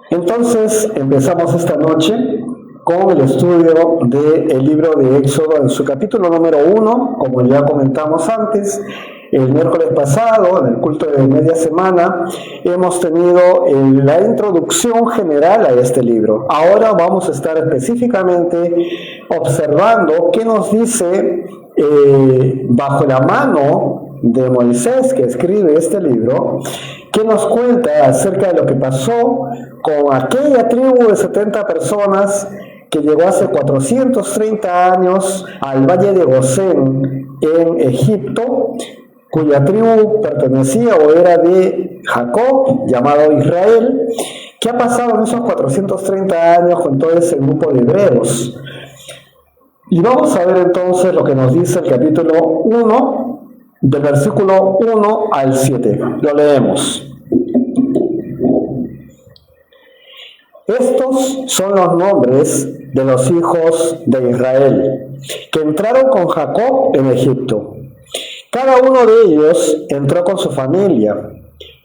Entonces empezamos esta noche con el estudio del libro de Éxodo en su capítulo número 1, como ya comentamos antes. El miércoles pasado, en el culto de media semana, hemos tenido la introducción general a este libro. Ahora vamos a estar específicamente observando qué nos dice bajo la mano de Moisés, que escribe este libro, que nos cuenta acerca de lo que pasó con aquella tribu de 70 personas que llegó hace 430 años al valle de Gosén en Egipto, cuya tribu pertenecía o era de Jacob, llamado Israel. ¿Qué ha pasado en esos 430 años con todo ese grupo de hebreos? Y vamos a ver entonces lo que nos dice el capítulo 1, del versículo 1 al 7. Lo leemos. Estos son los nombres de los hijos de Israel, que entraron con Jacob en Egipto. Cada uno de ellos entró con su familia: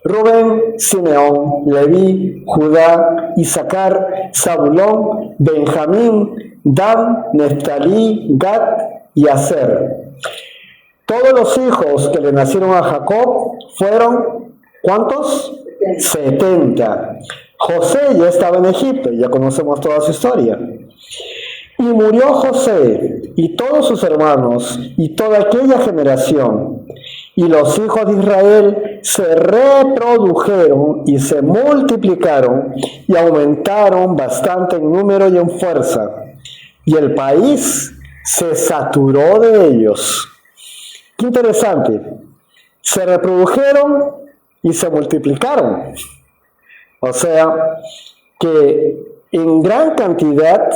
Rubén, Simeón, Leví, Judá, Isaacar, Zabulón, Benjamín, Dan, Neftalí, Gad y Aser. Todos los hijos que le nacieron a Jacob fueron, ¿cuántos? 70. José ya estaba en Egipto, ya conocemos toda su historia. Y murió José y todos sus hermanos y toda aquella generación. Y los hijos de Israel se reprodujeron y se multiplicaron y aumentaron bastante en número y en fuerza. Y el país se saturó de ellos. Qué interesante. Se reprodujeron y se multiplicaron. O sea, que en gran cantidad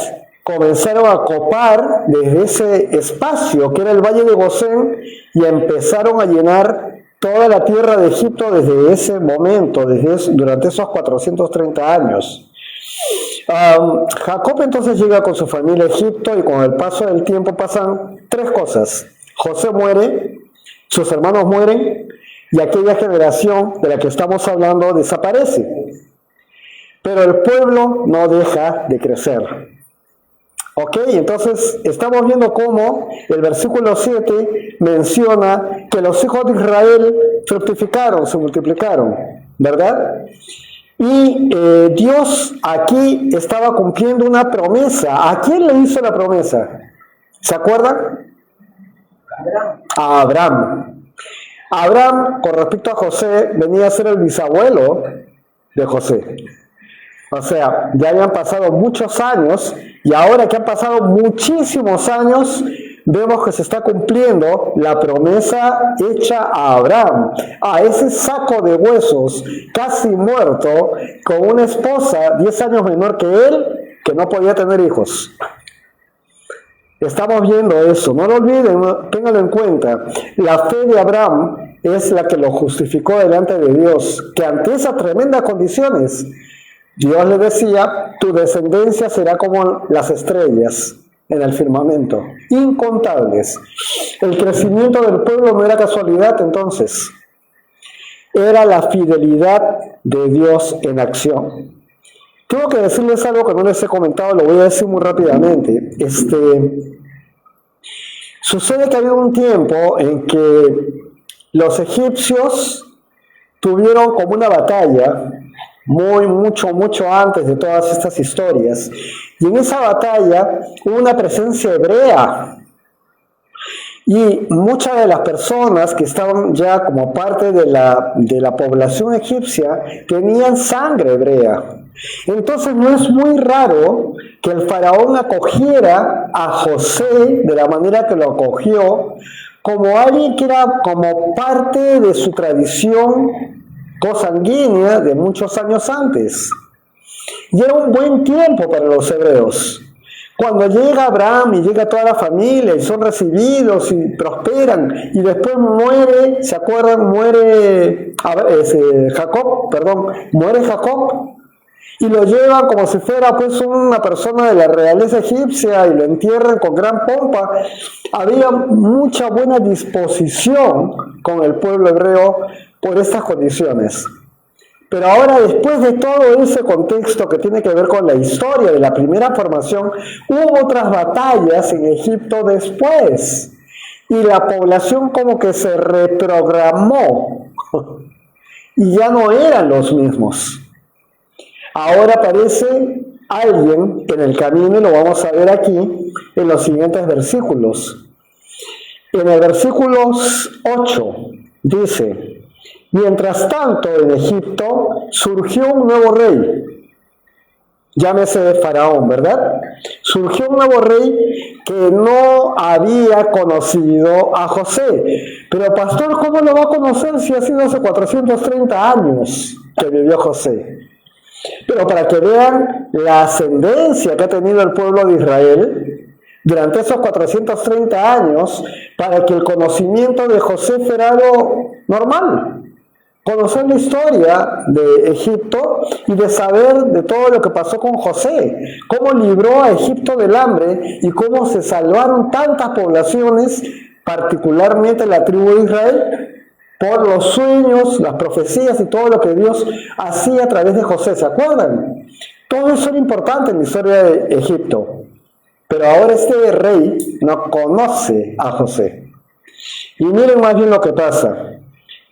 comenzaron a copar desde ese espacio que era el Valle de Gosén y empezaron a llenar toda la tierra de Egipto desde ese momento, durante esos 430 años. Jacob entonces llega con su familia a Egipto y con el paso del tiempo pasan tres cosas. José muere, sus hermanos mueren y aquella generación de la que estamos hablando desaparece. Pero el pueblo no deja de crecer. Ok, entonces estamos viendo cómo el versículo 7 menciona que los hijos de Israel fructificaron, se multiplicaron, ¿verdad? Y Dios aquí estaba cumpliendo una promesa. ¿A quién le hizo la promesa? ¿Se acuerdan? A Abraham. Abraham, con respecto a José, venía a ser el bisabuelo de José. O sea, ya habían pasado muchos años y ahora que han pasado muchísimos años, vemos que se está cumpliendo la promesa hecha a Abraham, a ese saco de huesos casi muerto, con una esposa 10 años menor que él, que no podía tener hijos. Estamos viendo eso, no lo olviden, ténganlo en cuenta. La fe de Abraham es la que lo justificó delante de Dios, que ante esas tremendas condiciones, Dios le decía: tu descendencia será como las estrellas en el firmamento, incontables. El crecimiento del pueblo no era casualidad entonces, era la fidelidad de Dios en acción. Tengo que decirles algo que no les he comentado, lo voy a decir muy rápidamente. Sucede que había un tiempo en que los tuvieron como una batalla, mucho antes de todas estas historias, y en esa batalla hubo una presencia hebrea, y muchas de las personas que estaban ya como parte de la población egipcia tenían sangre hebrea. Entonces no es muy raro que el faraón acogiera a José de la manera que lo acogió, como alguien que era como parte de su tradición cosanguínea de muchos años antes. Y era un buen tiempo para los hebreos. Cuando llega Abraham y llega toda la familia y son recibidos y prosperan, y después muere, ¿se acuerdan? Muere Jacob, y lo llevan como si fuera pues una persona de la realeza egipcia y lo entierran con gran pompa. Había mucha buena disposición con el pueblo hebreo por estas condiciones. Pero ahora, después de todo ese contexto que tiene que ver con la historia de la primera formación, hubo otras batallas en Egipto después. Y la población como que se reprogramó. Y ya no eran los mismos. Ahora aparece alguien en el camino, y lo vamos a ver aquí en los siguientes versículos. En el versículo 8 dice: mientras tanto en Egipto surgió un nuevo rey, llámese Faraón, ¿verdad? Surgió un nuevo rey que no había conocido a José. Pero pastor, ¿cómo lo va a conocer si ha sido hace 430 años que vivió José? Pero para que vean la ascendencia que ha tenido el pueblo de Israel durante esos 430 años, para que el conocimiento de José fuera algo normal. Conocer la historia de Egipto y de saber de todo lo que pasó con José, cómo libró a Egipto del hambre y cómo se salvaron tantas poblaciones, particularmente la tribu de Israel, por los sueños, las profecías y todo lo que Dios hacía a través de José. ¿Se acuerdan? Todo eso era importante en la historia de Egipto. Pero ahora este rey no conoce a José. Y miren más bien lo que pasa.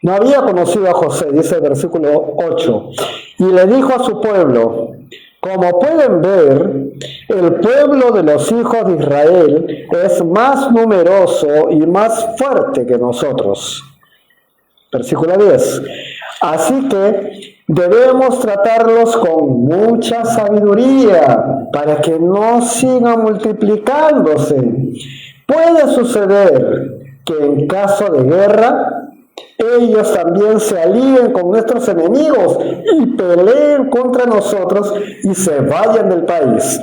No había conocido a José, dice el versículo 8. Y le dijo a su pueblo: como pueden ver, el pueblo de los hijos de Israel es más numeroso y más fuerte que nosotros. Versículo 10. Así que debemos tratarlos con mucha sabiduría para que no sigan multiplicándose. Puede suceder que en caso de guerra, ellos también se alíen con nuestros enemigos y peleen contra nosotros y se vayan del país.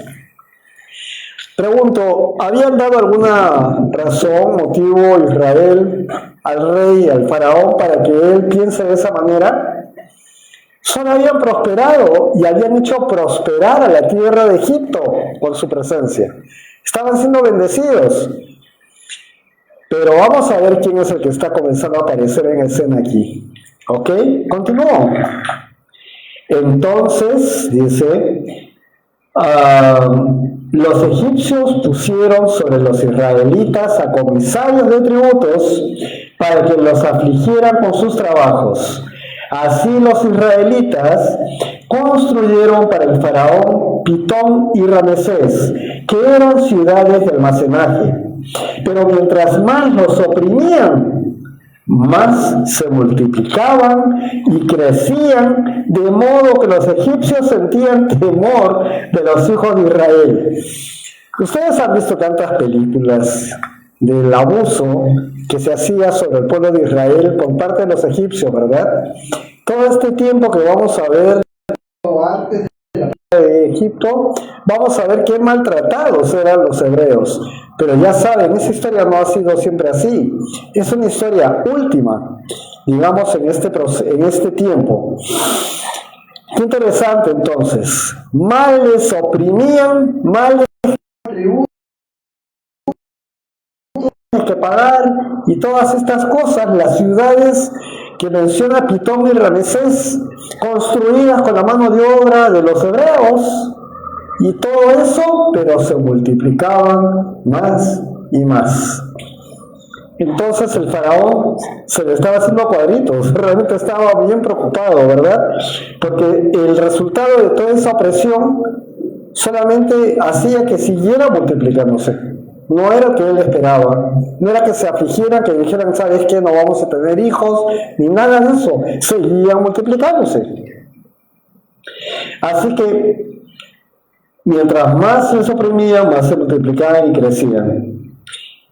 Pregunto, ¿habían dado alguna razón, motivo Israel al rey, al faraón, para que él piense de esa manera? Solo habían prosperado y habían hecho prosperar a la tierra de Egipto con su presencia. Estaban siendo bendecidos. Pero vamos a ver quién es el que está comenzando a aparecer en escena aquí. ¿Ok? Continúo. Entonces, dice, los egipcios pusieron sobre los israelitas a comisarios de tributos para que los afligieran con sus trabajos. Así los israelitas construyeron para el faraón Pitón y Ramesés, que eran ciudades de almacenaje. Pero mientras más los oprimían, más se multiplicaban y crecían, de modo que los egipcios sentían temor de los hijos de Israel. Ustedes han visto tantas películas del abuso que se hacía sobre el pueblo de Israel por parte de los egipcios, ¿verdad? Todo este tiempo que vamos a ver antes de Egipto, vamos a ver qué maltratados eran los hebreos. Pero ya saben, esa historia no ha sido siempre así. Es una historia última, digamos, en este tiempo. Qué interesante, entonces. Mal les oprimían, mal les que pagar y todas estas cosas, las ciudades que menciona Pitón y Ramesés, construidas con la mano de obra de los hebreos, y todo eso, pero se multiplicaban más y más. Entonces el faraón se le estaba haciendo cuadritos, realmente estaba bien preocupado, ¿verdad? Porque el resultado de toda esa opresión solamente hacía que siguiera multiplicándose. No era lo que él esperaba, no era que se afligieran, que dijeran, ¿sabes qué? No vamos a tener hijos, ni nada de eso, seguían multiplicándose. Así que, mientras más se oprimían, más se multiplicaban y crecían.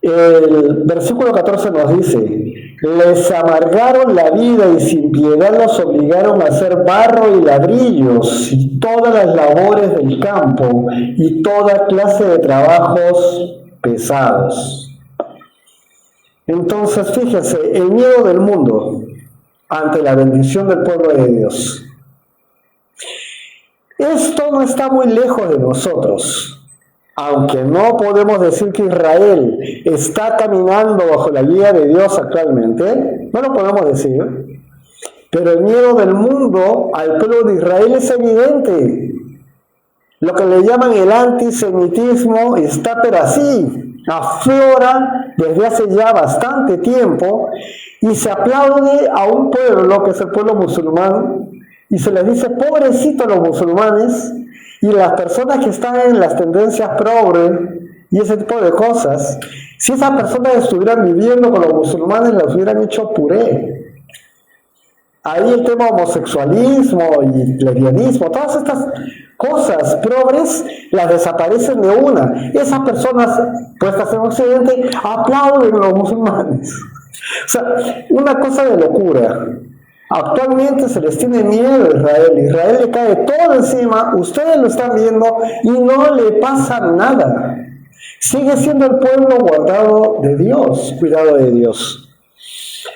El versículo 14 nos dice, les amargaron la vida y sin piedad los obligaron a hacer barro y ladrillos y todas las labores del campo y toda clase de trabajos pesados. Entonces, fíjense, el miedo del mundo ante la bendición del pueblo de Dios. Esto no está muy lejos de nosotros, aunque no podemos decir que Israel está caminando bajo la guía de Dios actualmente, no lo podemos decir, Pero el miedo del mundo al pueblo de Israel es evidente. Lo que le llaman el antisemitismo está pero así, aflora desde hace ya bastante tiempo y se aplaude a un pueblo que es el pueblo musulmán y se les dice pobrecitos los musulmanes y las personas que están en las tendencias progre y ese tipo de cosas. Si esas personas estuvieran viviendo con los musulmanes, las hubieran hecho puré. Ahí el tema homosexualismo y lesbianismo, todas estas cosas progres las desaparecen de una. Esas personas puestas en Occidente aplauden a los musulmanes. O sea, una cosa de locura. Actualmente se les tiene miedo a Israel. Israel le cae todo encima, ustedes lo están viendo y no le pasa nada. Sigue siendo el pueblo guardado de Dios, cuidado de Dios.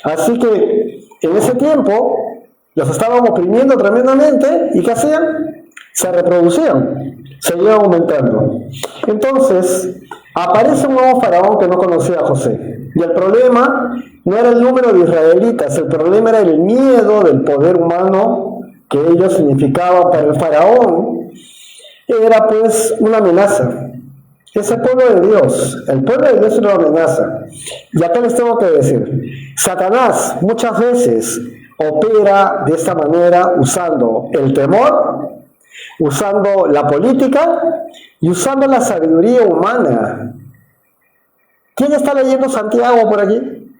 Así que en ese tiempo los estaban oprimiendo tremendamente y ¿qué hacían? Se reproducían, seguían aumentando. Entonces aparece un nuevo faraón que no conocía a José. Y el problema no era el número de israelitas, el problema era el miedo del poder humano que ellos significaban para el faraón. Era pues una amenaza. Es el pueblo de Dios. El pueblo de Dios es una amenaza. Y acá les tengo que decir, Satanás muchas veces opera de esta manera usando el temor, usando la política y usando la sabiduría humana. ¿Quién está leyendo Santiago por aquí?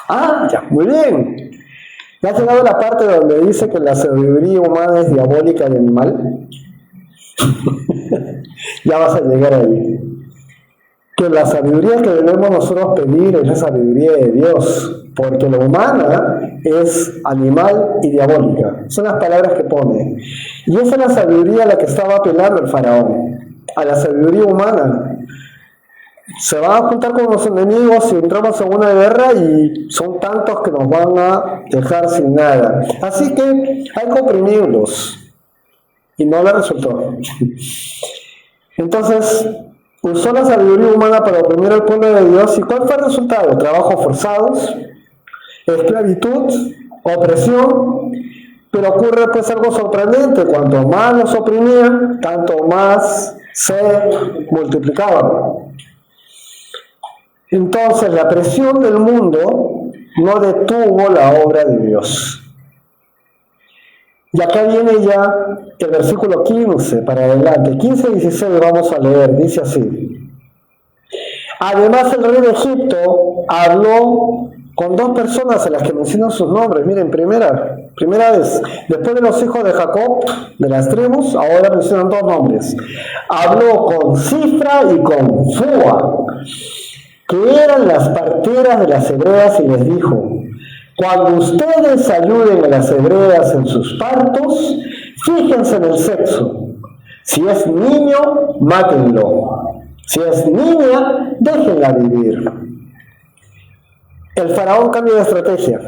Ah, ya, muy bien. ¿Ya has llegado a la parte donde dice que la sabiduría humana es diabólica y animal? Ya vas a llegar ahí. Que la sabiduría que debemos nosotros pedir es la sabiduría de Dios, porque la humana es animal y diabólica. Son las palabras que pone. Y esa es la sabiduría a la que estaba apelando el faraón, a la sabiduría humana. Se van a juntar con los enemigos y entramos en una guerra y son tantos que nos van a dejar sin nada. Así que hay que oprimirlos. Y no le resultó. Entonces, usó la sabiduría humana para oprimir al pueblo de Dios. ¿Y cuál fue el resultado? Trabajos forzados, esclavitud, opresión. Pero ocurre pues algo sorprendente. Cuanto más los oprimían, tanto más se multiplicaban. Entonces, la presión del mundo no detuvo la obra de Dios. Y acá viene ya el versículo 15 para adelante. 15 y 16 vamos a leer, dice así. Además el rey de Egipto habló con dos personas a las que mencionan sus nombres. Miren, primera vez, después de los hijos de Jacob, de las tribus, ahora mencionan dos nombres. Habló con Cifra y con Fua, que eran las parteras de las hebreas, y les dijo: cuando ustedes ayuden a las hebreas en sus partos, fíjense en el sexo. Si es niño, mátenlo. Si es niña, déjenla vivir. El faraón cambia de estrategia.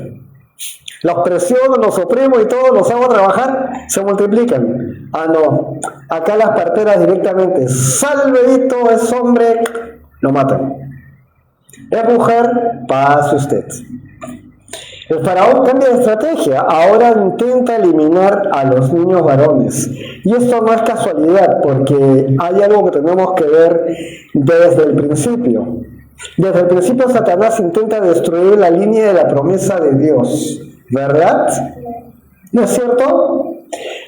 Los presiono, los oprimo y todos los hago trabajar, se multiplican. Ah, no. Acá las parteras directamente, salvedito, es hombre, lo matan. Es mujer, pase usted. El faraón cambia de estrategia, ahora intenta eliminar a los niños varones. Y esto no es casualidad, porque hay algo que tenemos que ver desde el principio. Desde el principio Satanás intenta destruir la línea de la promesa de Dios, ¿verdad? ¿No es cierto?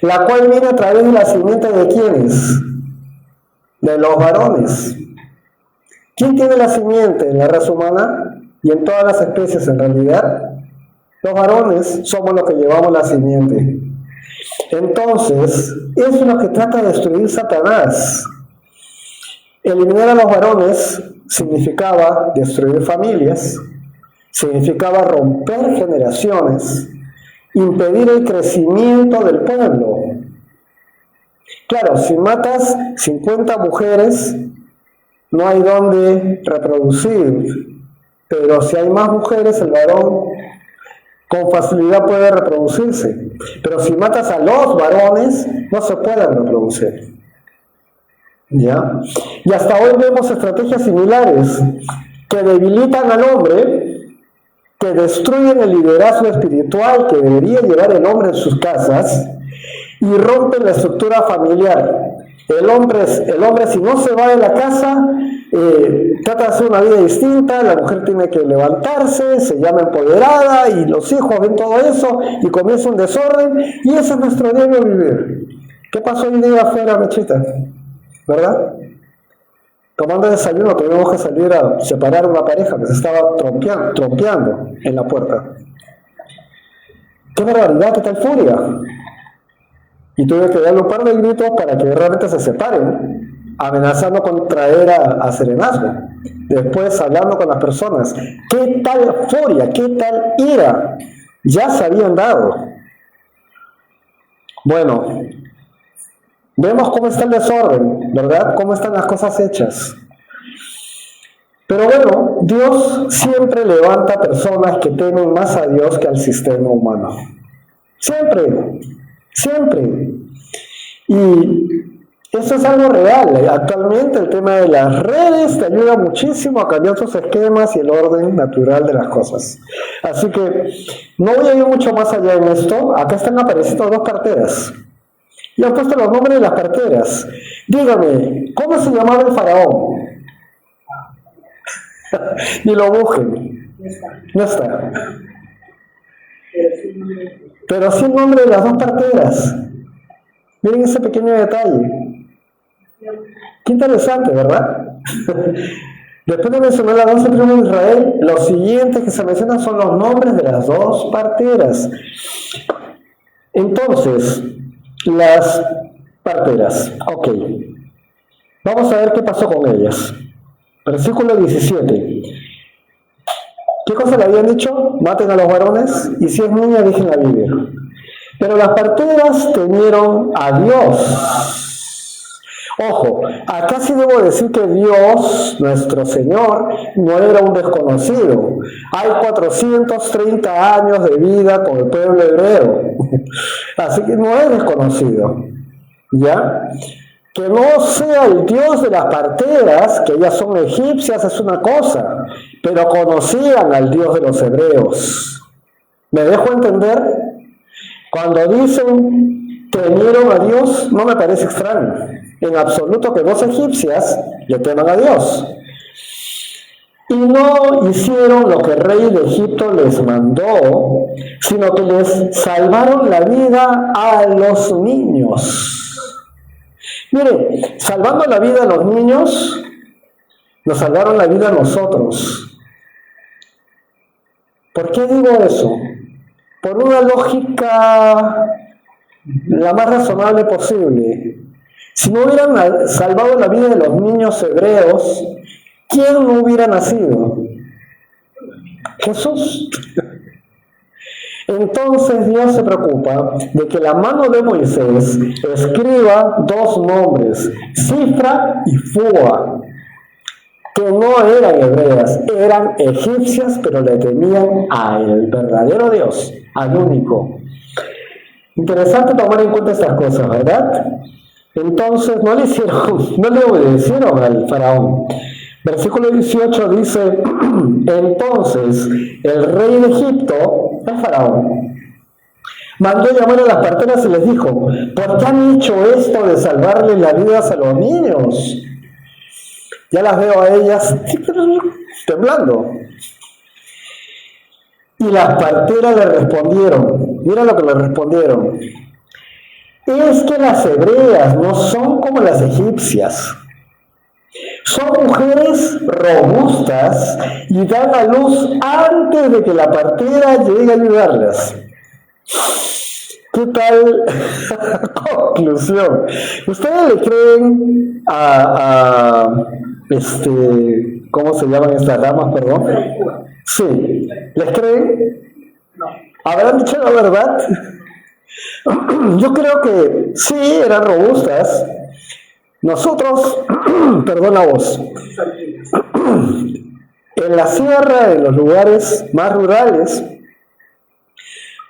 La cual viene a través de la simiente de ¿quiénes? De los varones. ¿Quién tiene la simiente en la raza humana y en todas las especies en realidad? Los varones somos los que llevamos la simiente. Entonces, eso es lo que trata de destruir Satanás. Eliminar a los varones significaba destruir familias, significaba romper generaciones, impedir el crecimiento del pueblo. Claro, si matas 50 mujeres, no hay dónde reproducir, pero si hay más mujeres, el varón con facilidad puede reproducirse. Pero si matas a los varones, no se pueden reproducir. ¿Ya? Y hasta hoy vemos estrategias similares que debilitan al hombre que destruyen el liderazgo espiritual que debería llevar el hombre en sus casas y rompen la estructura familiar. El hombre si no se va de la casa, trata de hacer una vida distinta, la mujer tiene que levantarse, se llama empoderada y los hijos ven todo eso y comienza un desorden y ese es nuestro diario vivir. ¿Qué pasó hoy día afuera, Mechita? ¿Verdad? Tomando desayuno tuvimos que salir a separar una pareja que se estaba trompeando en la puerta. ¡Qué barbaridad, qué tal furia! Y tuve que darle un par de gritos para que realmente se separen, amenazando con traer a serenazgo. Después hablando con las personas. ¿Qué tal furia? ¿Qué tal ira? Ya se habían dado. Bueno, vemos cómo está el desorden, ¿verdad? Cómo están las cosas hechas. Pero bueno, Dios siempre levanta personas que temen más a Dios que al sistema humano. Siempre. Siempre. Y eso es algo real. Actualmente el tema de las redes te ayuda muchísimo a cambiar tus esquemas y el orden natural de las cosas. Así que no voy a ir mucho más allá en esto. Acá están apareciendo dos parteras. Y han puesto los nombres de las parteras. Dígame, ¿cómo se llamaba el faraón? Y lo busquen. No está. Pero sí el nombre de las dos parteras. Miren ese pequeño detalle. Qué interesante, ¿verdad? Después de mencionar las 12 tribus de Israel, los siguientes que se mencionan son los nombres de las dos parteras. Entonces, las parteras. Ok. Vamos a ver qué pasó con ellas. Versículo 17. ¿Qué cosa le habían dicho? Maten a los varones y si es niña déjenla vivir. Pero las parteras temieron a Dios. Ojo, acá sí debo decir que Dios, nuestro Señor, no era un desconocido. Hay 430 años de vida con el pueblo hebreo. Así que no es desconocido. ¿Ya? Que no sea el Dios de las parteras, que ellas son egipcias, es una cosa, pero conocían al Dios de los hebreos. ¿Me dejo entender? Cuando dicen temieron a Dios, no me parece extraño. En absoluto que dos egipcias le teman a Dios. Y no hicieron lo que el rey de Egipto les mandó, sino que les salvaron la vida a los niños. Mire, salvando la vida a los niños, nos salvaron la vida a nosotros. ¿Por qué digo eso? Por una lógica la más razonable posible. Si no hubieran salvado la vida de los niños hebreos, ¿quién no hubiera nacido? Jesús. Entonces Dios se preocupa de que la mano de Moisés escriba dos nombres, Cifra y Fua, que no eran hebreas, eran egipcias, pero le temían al verdadero Dios, al único. Interesante tomar en cuenta estas cosas, ¿verdad? Entonces no le obedecieron al faraón. Versículo 18 dice, entonces el rey de Egipto, el faraón, mandó llamar a las parteras y les dijo, ¿por qué han hecho esto de salvarle las vidas a los niños? Ya las veo a ellas temblando. Y las parteras le respondieron, mira lo que le respondieron, es que las hebreas no son como las egipcias. Son mujeres robustas y dan a luz antes de que la partera llegue a ayudarlas. ¿Qué tal conclusión? ¿Ustedes le creen ¿cómo se llaman estas damas, perdón? Sí. ¿Les creen? No. ¿Habrán dicho la verdad? Yo creo que sí, eran robustas. Nosotros, perdón la voz, en la sierra, en los lugares más rurales,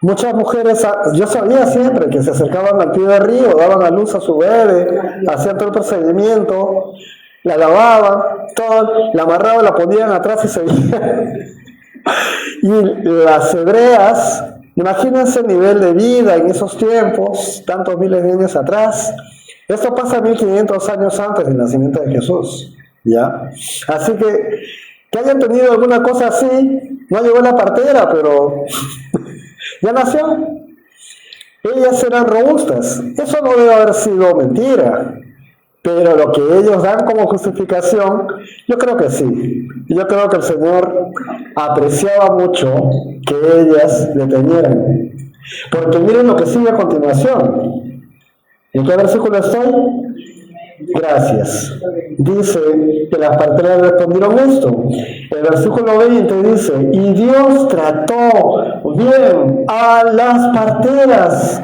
muchas mujeres, yo sabía siempre que se acercaban al pie del río, daban a luz a su bebé, hacían todo el procedimiento, la lavaban, todo, la amarraban, la ponían atrás y seguían. Y las hebreas, imagínense el nivel de vida en esos tiempos, tantos miles de años atrás. Esto pasa 1500 años antes del nacimiento de Jesús, ¿ya? Así que hayan tenido alguna cosa así, no llegó la partera, pero ya nació. Ellas eran robustas. Eso no debe haber sido mentira. Pero lo que ellos dan como justificación, yo creo que sí. Yo creo que el Señor apreciaba mucho que ellas le temieran. Porque miren lo que sigue a continuación. ¿En qué versículo estoy? Gracias. Dice que las parteras respondieron esto. El versículo 20 dice, y Dios trató bien a las parteras.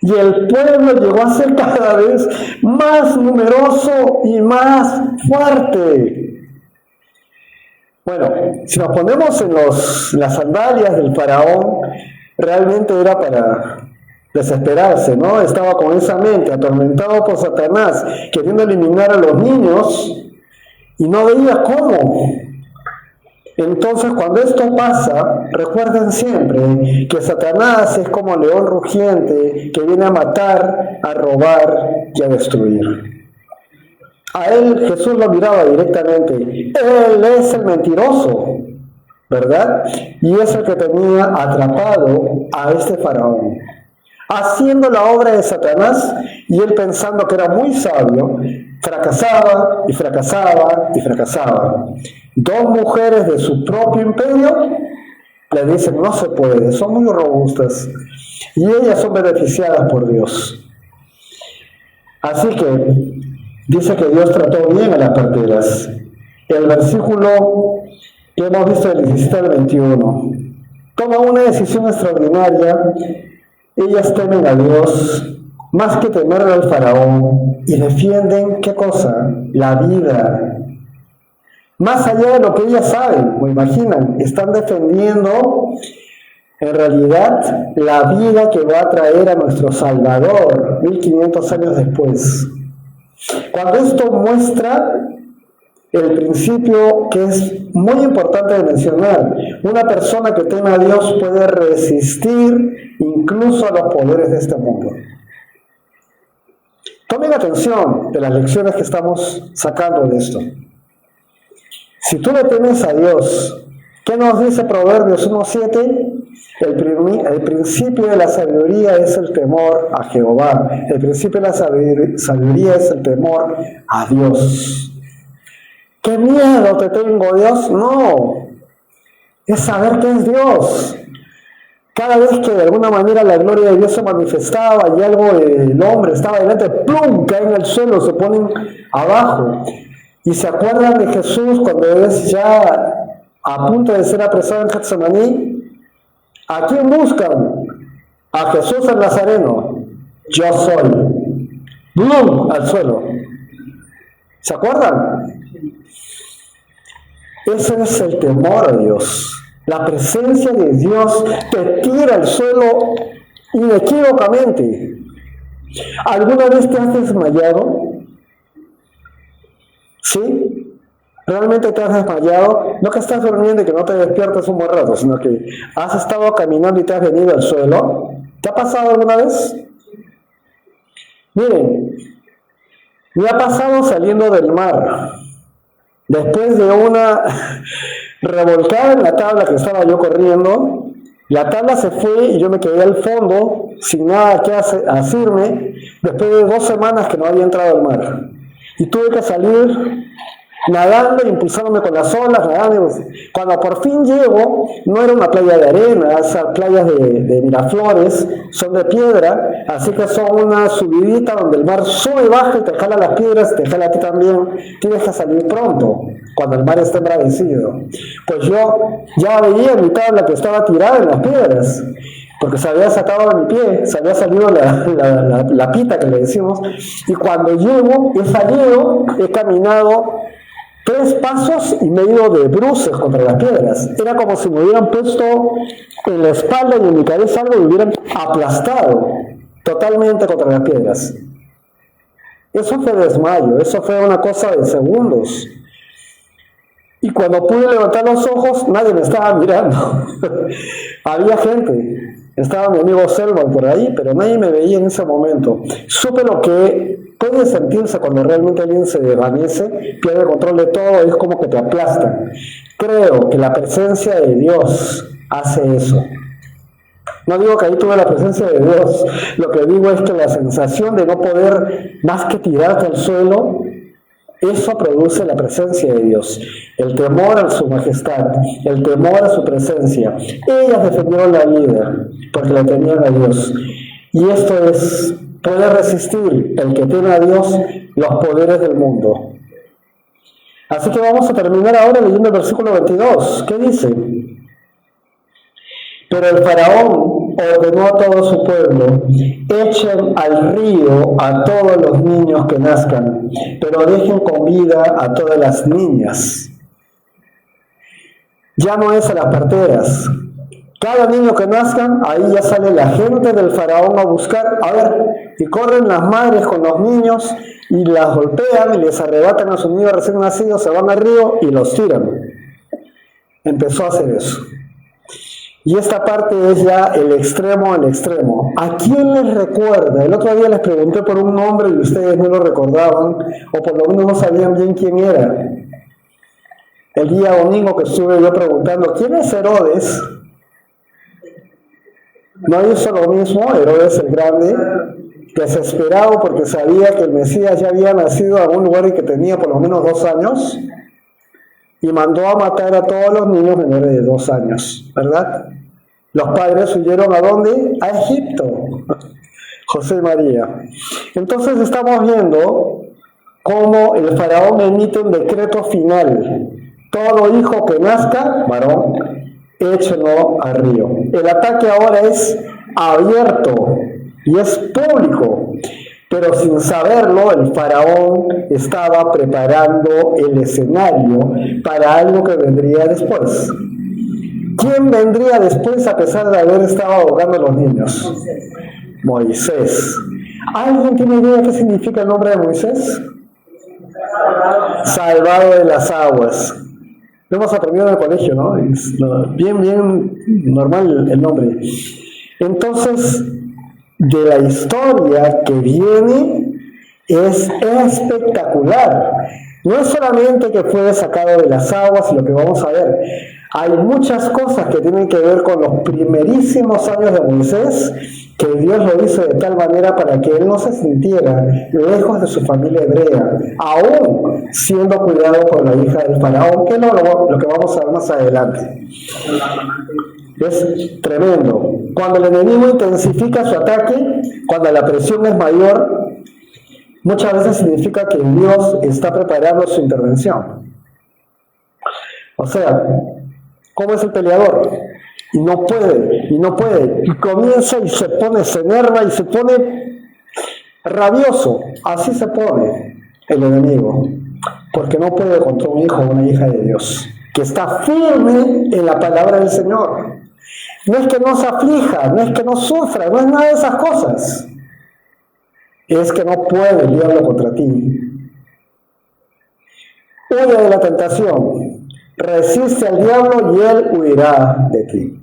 Y el pueblo llegó a ser cada vez más numeroso y más fuerte. Bueno, si nos ponemos en las sandalias del faraón, realmente era para desesperarse, ¿no? Estaba con esa mente, atormentado por Satanás, queriendo eliminar a los niños y no veía cómo. Entonces, cuando esto pasa, recuerden siempre que Satanás es como león rugiente que viene a matar, a robar y a destruir. A él Jesús lo miraba directamente. Él es el mentiroso, ¿verdad? Y es el que tenía atrapado a este faraón, haciendo la obra de Satanás, y él pensando que era muy sabio, fracasaba y fracasaba y fracasaba. Dos mujeres de su propio imperio le dicen, no se puede, son muy robustas, y ellas son beneficiadas por Dios. Así que dice que Dios trató bien a las parteras. El versículo que hemos visto del 17 al 21 toma una decisión extraordinaria. Ellas temen a Dios más que temerle al faraón y defienden, ¿qué cosa? La vida. Más allá de lo que ellas saben, o imaginan, están defendiendo en realidad la vida que va a traer a nuestro Salvador 1500 años después. Cuando esto muestra el principio que es muy importante de mencionar, una persona que teme a Dios puede resistir incluso a los poderes de este mundo. Tomen atención de las lecciones que estamos sacando de esto. Si tú le temes a Dios, ¿qué nos dice Proverbios 1:7? El principio de la sabiduría es el temor a Jehová. El principio de la sabiduría es el temor a Dios. ¿Qué miedo te tengo, Dios? No, es saber que es Dios. Cada vez que de alguna manera la gloria de Dios se manifestaba y algo del hombre estaba delante, ¡plum!, caen en el suelo, se ponen abajo. Y se acuerdan de Jesús cuando es ya a punto de ser apresado en Getsemaní. ¿A quién buscan? A Jesús el Nazareno. Yo soy. ¡Blum!, al suelo. ¿Se acuerdan? Ese es el temor a Dios. La presencia de Dios te tira al suelo inequívocamente. ¿Alguna vez te has desmayado? ¿Sí? ¿Realmente te has desmayado? No que estás durmiendo y que no te despiertas un buen rato, sino que has estado caminando y te has venido al suelo. ¿Te ha pasado alguna vez? Miren, me ha pasado saliendo del mar. Después de una revolcada en la tabla que estaba yo corriendo, la tabla se fue y yo me quedé al fondo sin nada que asirme, después de 2 semanas que no había entrado al mar. Y tuve que salir nadando, impulsándome con las olas, nadando. Cuando por fin llego, no era una playa de arena, esas playas de Miraflores son de piedra, así que son una subidita donde el mar sube y baja y te jala las piedras, te jala a ti también. Tienes que salir pronto, cuando el mar está embravecido. Pues yo ya veía mi tabla que estaba tirada en las piedras, porque se había sacado de mi pie, se había salido la pita que le decimos, y cuando llego, he salido, he caminado 3 pasos y me he ido de bruces contra las piedras. Era como si me hubieran puesto en la espalda y en mi cabeza algo y me hubieran aplastado totalmente contra las piedras. Eso fue desmayo, eso fue una cosa de segundos. Y cuando pude levantar los ojos, nadie me estaba mirando. Había gente. Estaba mi amigo Selman por ahí, pero nadie me veía en ese momento. Supe lo que puede sentirse cuando realmente alguien se desvanece, pierde control de todo, es como que te aplastan. Creo que la presencia de Dios hace eso. No digo que ahí tuve la presencia de Dios, lo que digo es que la sensación de no poder más que tirarte al suelo, eso produce la presencia de Dios, el temor a su majestad, el temor a su presencia. Ellas defendieron la vida porque la tenían a Dios. Y esto es, puede resistir el que tiene a Dios los poderes del mundo. Así que vamos a terminar ahora leyendo el versículo 22. ¿Qué dice? Pero el faraón ordenó a todo su pueblo: echen al río a todos los niños que nazcan, pero dejen con vida a todas las niñas. Ya no es a las parteras. Cada niño que nazcan, ahí ya sale la gente del faraón a buscar, a ver, y corren las madres con los niños y las golpean y les arrebatan a sus niños recién nacidos, se van al río y los tiran. Empezó a hacer eso. Y esta parte es ya el extremo al extremo. ¿A quién les recuerda? El otro día les pregunté por un nombre y ustedes no lo recordaban, o por lo menos no sabían bien quién era. El día domingo que estuve yo preguntando, ¿quién es Herodes? No hizo lo mismo, Herodes el Grande, desesperado porque sabía que el Mesías ya había nacido en algún lugar y que tenía por lo menos 2 años, y mandó a matar a todos los niños menores de 2 años, ¿verdad? Los padres huyeron ¿a dónde? A Egipto. José y María. Entonces estamos viendo cómo el faraón emite un decreto final. Todo hijo que nazca, varón, échenlo al río. El ataque ahora es abierto y es público. Pero sin saberlo, el faraón estaba preparando el escenario para algo que vendría después. ¿Quién vendría después a pesar de haber estado ahogando a los niños? Moisés. ¿Alguien tiene idea qué significa el nombre de Moisés? Salvado de las aguas. Lo hemos aprendido en el colegio, ¿no? Es bien normal el nombre. Entonces, de la historia que viene es espectacular. No es solamente que fue sacado de las aguas y lo que vamos a ver. Hay muchas cosas que tienen que ver con los primerísimos años de Moisés, que Dios lo hizo de tal manera para que él no se sintiera lejos de su familia hebrea, aún siendo cuidado por la hija del faraón, que es lo que vamos a ver más adelante. Es tremendo. Cuando el enemigo intensifica su ataque, cuando la presión es mayor, muchas veces significa que Dios está preparando su intervención. O sea, ¿cómo es el peleador? Y no puede, y comienza y se enerva y se pone rabioso. Así se pone el enemigo, porque no puede contra un hijo o una hija de Dios, que está firme en la palabra del Señor. No es que no se aflija, no es que no sufra, no es nada de esas cosas. Es que no puede el diablo contra ti. Huye de la tentación, resiste al diablo y él huirá de ti.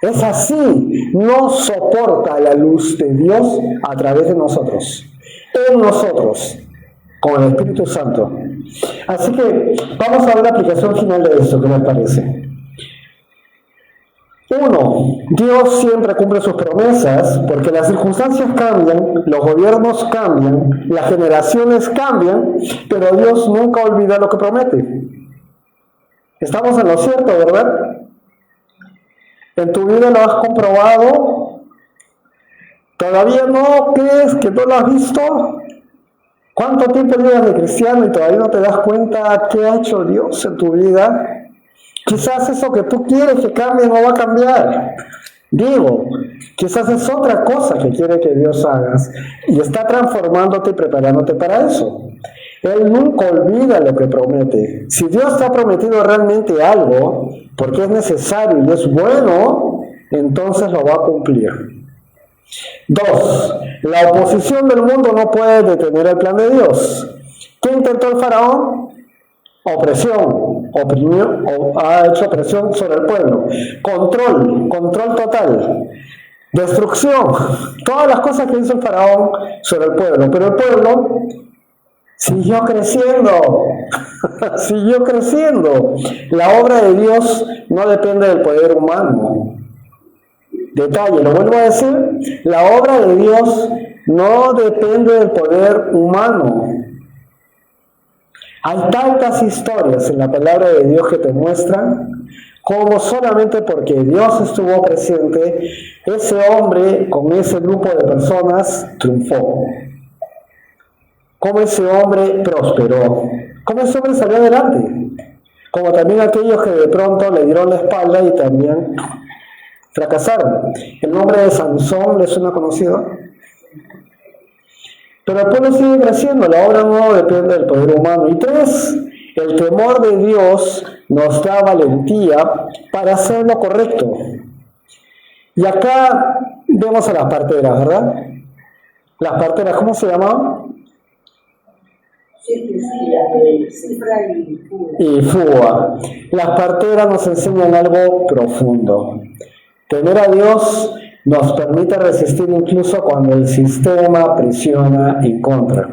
Es así, no soporta la luz de Dios a través de nosotros, en nosotros, con el Espíritu Santo. Así que vamos a ver la aplicación final de esto, ¿qué me parece? 1. Dios siempre cumple sus promesas porque las circunstancias cambian, los gobiernos cambian, las generaciones cambian, pero Dios nunca olvida lo que promete. Estamos en lo cierto, ¿verdad? ¿En tu vida lo has comprobado? ¿Todavía no crees que no lo has visto? ¿Cuánto tiempo llevas de cristiano y todavía no te das cuenta qué ha hecho Dios en tu vida? Quizás eso que tú quieres que cambie no va a cambiar. Digo, quizás es otra cosa que quiere que Dios hagas y está transformándote y preparándote para eso. Él nunca olvida lo que promete. Si Dios te ha prometido realmente algo, porque es necesario y es bueno, entonces lo va a cumplir. 2. La oposición del mundo no puede detener el plan de Dios. ¿Qué intentó el faraón? opresión, ha hecho opresión sobre el pueblo, control total, destrucción, todas las cosas que hizo el faraón sobre el pueblo, pero el pueblo siguió creciendo, siguió creciendo. La obra de Dios no depende del poder humano. Detalle, lo vuelvo a decir, la obra de Dios no depende del poder humano. Hay tantas historias en la palabra de Dios que te muestran cómo solamente porque Dios estuvo presente, ese hombre con ese grupo de personas triunfó. Cómo ese hombre prosperó, cómo ese hombre salió adelante, como también aquellos que de pronto le dieron la espalda y también fracasaron. El nombre de Sansón les suena conocido. Pero el pueblo sigue creciendo, la obra no depende del poder humano. Y 3, el temor de Dios nos da valentía para hacer lo correcto. Y acá vemos a las parteras, ¿verdad? Las parteras, ¿cómo se llamaban? Y Fua. Las parteras nos enseñan algo profundo. Temer a Dios nos permite resistir incluso cuando el sistema presiona en contra.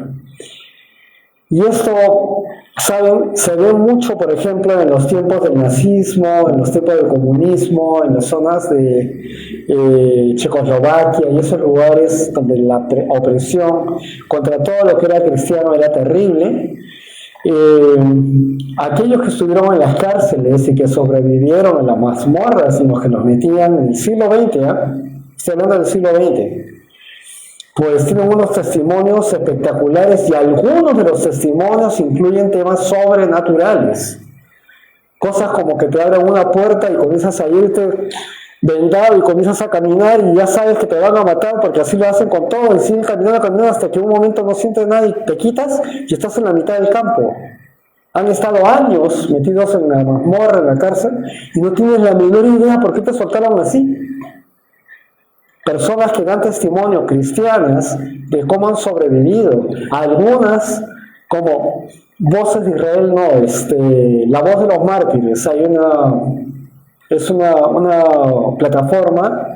Y esto, ¿saben? Se ve mucho, por ejemplo, en los tiempos del nazismo, en los tiempos del comunismo, en las zonas de Checoslovaquia y esos lugares donde la opresión contra todo lo que era cristiano era terrible. Aquellos que estuvieron en las cárceles y que sobrevivieron en las mazmorras y los que los metían en el siglo XX, estoy hablando del siglo XX, pues tienen unos testimonios espectaculares y algunos de los testimonios incluyen temas sobrenaturales. Cosas como que te abren una puerta y comienzas a irte vendado y comienzas a caminar y ya sabes que te van a matar porque así lo hacen con todo y siguen caminando hasta que en un momento no sientes nada y te quitas y estás en la mitad del campo. Han estado años metidos en la mazmorra, en la cárcel, y no tienes la menor idea por qué te soltaron así. Personas que dan testimonio, cristianas, de cómo han sobrevivido. Algunas, como Voces de Israel, La Voz de los Mártires. Es una plataforma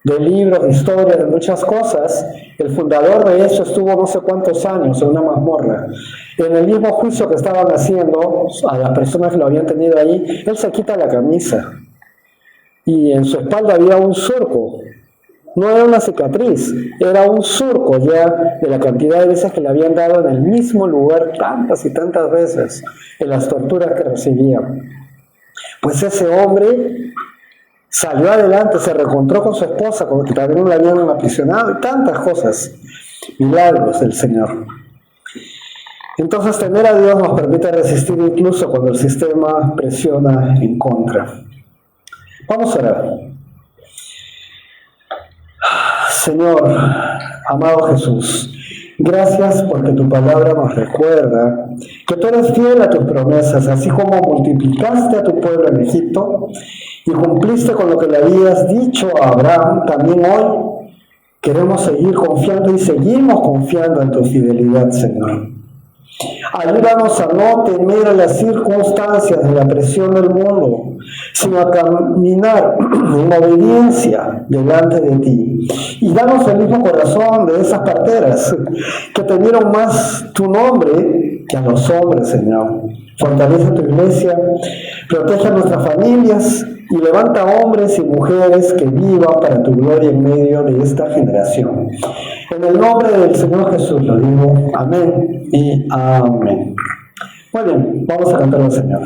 de libros, de historias, de muchas cosas. El fundador de eso estuvo no sé cuántos años en una mazmorra. En el mismo juicio que estaban haciendo a las personas que lo habían tenido ahí, él se quita la camisa y en su espalda había un surco. No era una cicatriz, era un surco ya de la cantidad de veces que le habían dado en el mismo lugar tantas y tantas veces en las torturas que recibía. Pues ese hombre salió adelante, se reencontró con su esposa, como que también la habían aprisionado y tantas cosas, milagros del Señor. Entonces temer a Dios nos permite resistir incluso cuando el sistema presiona en contra. Vamos a orar. Señor, amado Jesús, gracias porque tu palabra nos recuerda que tú eres fiel a tus promesas, así como multiplicaste a tu pueblo en Egipto y cumpliste con lo que le habías dicho a Abraham. También hoy queremos seguir confiando y seguimos confiando en tu fidelidad, Señor. Ayúdanos a no temer a las circunstancias de la presión del mundo, sino a caminar en obediencia delante de ti. Y danos el mismo corazón de esas parteras que temieron más tu nombre que a los hombres, Señor. Fortalece tu iglesia, protege a nuestras familias y levanta hombres y mujeres que vivan para tu gloria en medio de esta generación. En el nombre del Señor Jesús lo digo, amén y amén. Muy bien, vamos a cantar al Señor.